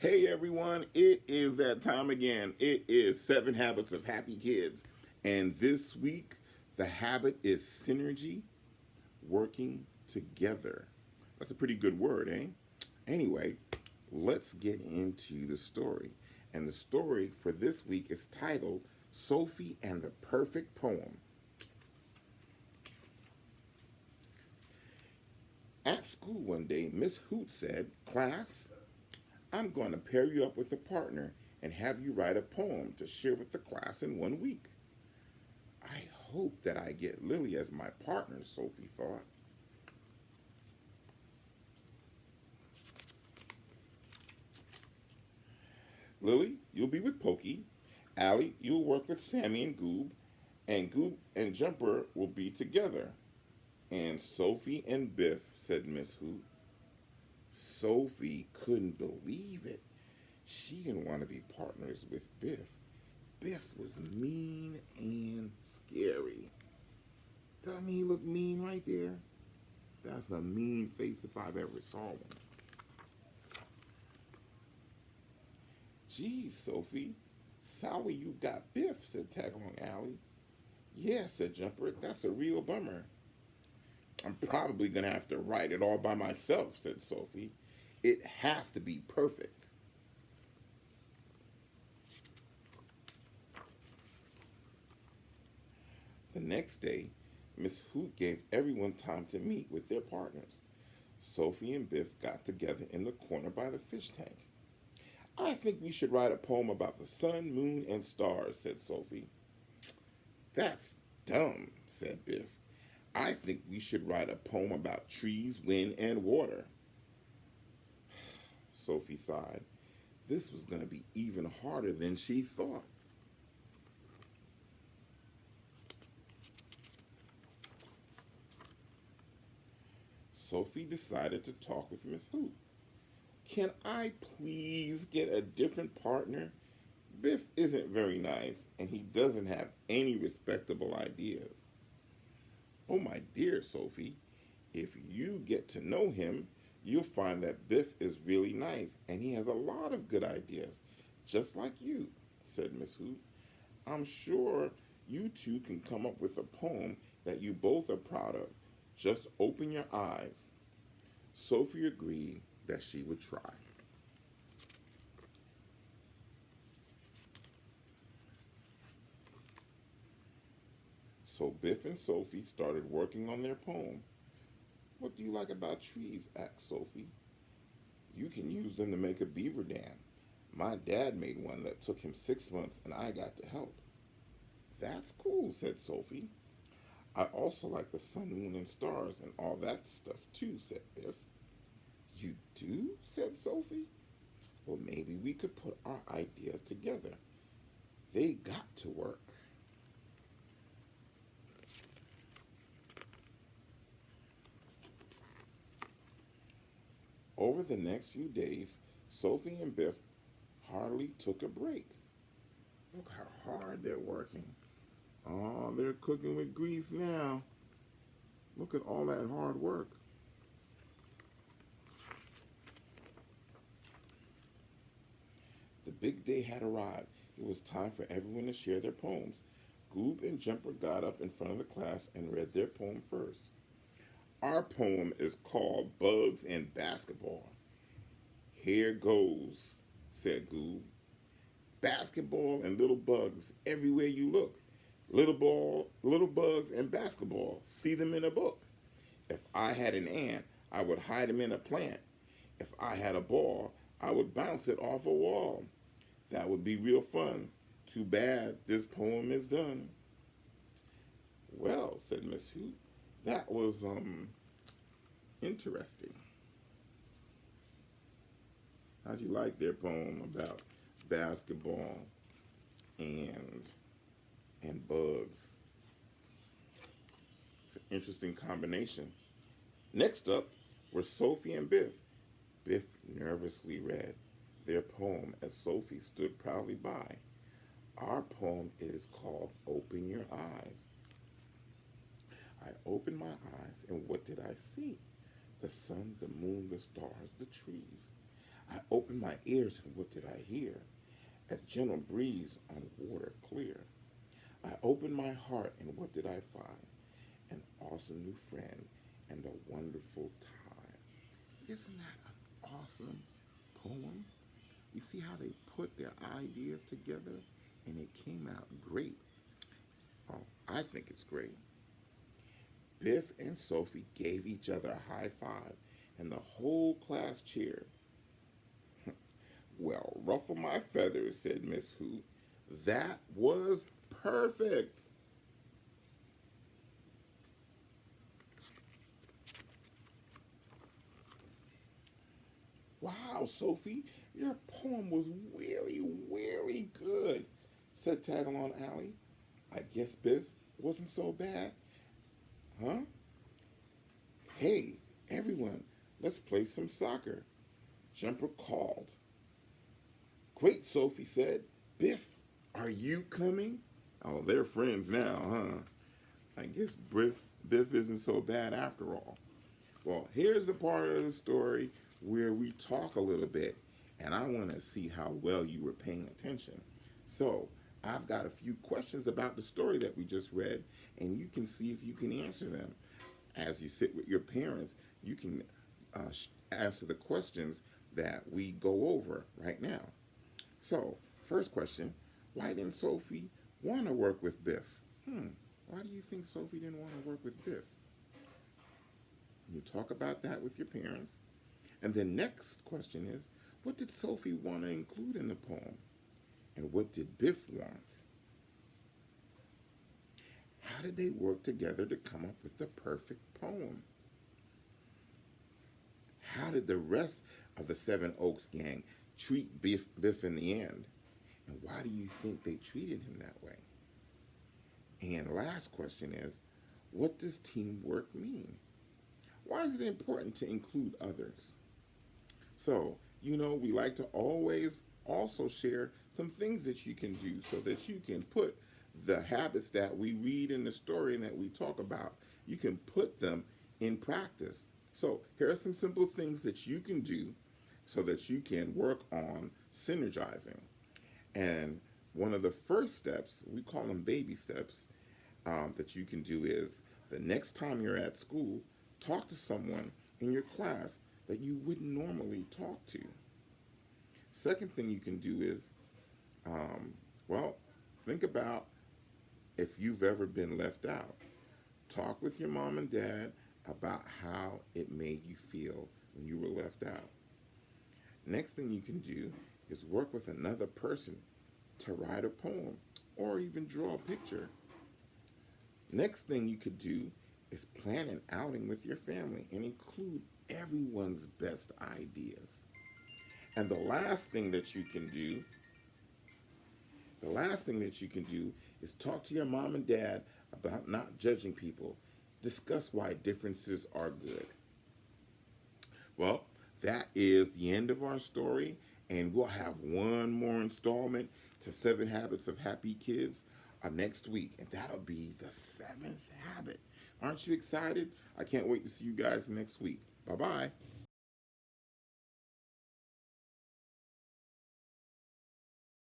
Hey everyone, it is that time again. It is 7 Habits of Happy Kids. And this week, the habit is synergy, working together. That's a pretty good word, eh? Anyway, let's get into the story. And the story for this week is titled Sophie and the Perfect Poem. At school one day, Miss Hoot said, "Class, I'm going to pair you up with a partner and have you write a poem to share with the class in one week." I hope that I get Lily as my partner, Sophie thought. Lily, you'll be with Pokey. Allie, you'll work with Sammy and Goob and Jumper will be together. And Sophie and Biff, said Miss Hoot. Sophie couldn't believe it. She didn't want to be partners with Biff. Biff was mean and scary. Doesn't he look mean right there? That's a mean face if I've ever saw one. "Geez, Sophie, sorry you got Biff," said Tagalong Alley. "Yeah," said Jumper, "that's a real bummer." "I'm probably going to have to write it all by myself," said Sophie. "It has to be perfect." The next day, Miss Hoot gave everyone time to meet with their partners. Sophie and Biff got together in the corner by the fish tank. "I think we should write a poem about the sun, moon, and stars," said Sophie. "That's dumb," said Biff. "I think we should write a poem about trees, wind, and water." Sophie sighed. This was going to be even harder than she thought. Sophie decided to talk with Miss Hoot. "Can I please get a different partner? Biff isn't very nice, and he doesn't have any respectable ideas." "Oh, my dear Sophie, if you get to know him, you'll find that Biff is really nice, and he has a lot of good ideas, just like you," said Miss Hoot. "I'm sure you two can come up with a poem that you both are proud of. Just open your eyes." Sophie agreed that she would try. So Biff and Sophie started working on their poem. "What do you like about trees?" asked Sophie. "You can use them to make a beaver dam. My dad made one that took him 6 months and I got to help." "That's cool," said Sophie. "I also like the sun, moon, and stars and all that stuff too," said Biff. "You do?" said Sophie. "Well, maybe we could put our ideas together. They got to work." Over the next few days, Sophie and Biff hardly took a break. Look how hard they're working. Oh, they're cooking with grease now. Look at all that hard work. The big day had arrived. It was time for everyone to share their poems. Goob and Jumper got up in front of the class and read their poem first. "Our poem is called Bugs and Basketball." "Here goes," said Goob. "Basketball and little bugs everywhere you look. Little bugs and basketball. See them in a book. If I had an ant, I would hide him in a plant. If I had a ball, I would bounce it off a wall. That would be real fun. Too bad this poem is done." "Well," said Miss Hoot, "that was interesting." How'd you like their poem about basketball and bugs? It's an interesting combination. Next up were Sophie and Biff. Biff nervously read their poem as Sophie stood proudly by. "Our poem is called Open Your Eyes." "I opened my eyes, and what did I see? The sun, the moon, the stars, the trees. I opened my ears, and what did I hear? A gentle breeze on water clear. I opened my heart, and what did I find? An awesome new friend and a wonderful time. Isn't that an awesome poem? You see how they put their ideas together and it came out great. Oh, I think it's great. Biff and Sophie gave each other a high five and the whole class cheered. Well, ruffle my feathers, said Miss Hoot. That was perfect. Wow, Sophie, your poem was really, really good, said Tagalong Alley. I guess Biff wasn't so bad, huh? Hey, everyone, let's play some soccer. Jumper called. Great, Sophie said. Biff, are you coming? Oh, they're friends now, huh? I guess Biff isn't so bad after all. Well, here's the part of the story where we talk a little bit, and I want to see how well you were paying attention. So, I've got a few questions about the story that we just read, and you can see if you can answer them. As you sit with your parents, you can answer the questions that we go over right now. So, first question, why didn't Sophie want to work with Biff? Why do you think Sophie didn't want to work with Biff? You talk about that with your parents. And the next question is, what did Sophie want to include in the poem? And what did Biff want? How did they work together to come up with the perfect poem? How did the rest of the Seven Oaks gang treat Biff in the end? And why do you think they treated him that way? And last question is, what does teamwork mean? Why is it important to include others? So, we like to always also share some things that you can do so that you can put the habits that we read in the story and that we talk about, you can put them in practice. So, here are some simple things that you can do so that you can work on synergizing. And one of the first steps, we call them baby steps, that you can do is the next time you're at school, talk to someone in your class that you wouldn't normally talk to. Second thing you can do is, well, think about if you've ever been left out. Talk with your mom and dad about how it made you feel when you were left out. Next thing you can do is work with another person to write a poem or even draw a picture. Next thing you could do is plan an outing with your family and include everyone's best ideas. And the last thing that you can do is talk to your mom and dad about not judging people. Discuss why differences are good. Well, that is the end of our story, and we'll have one more installment to 7 Habits of Happy Kids next week, and that'll be the 7th habit. Aren't you excited? I can't wait to see you guys next week. Bye-bye.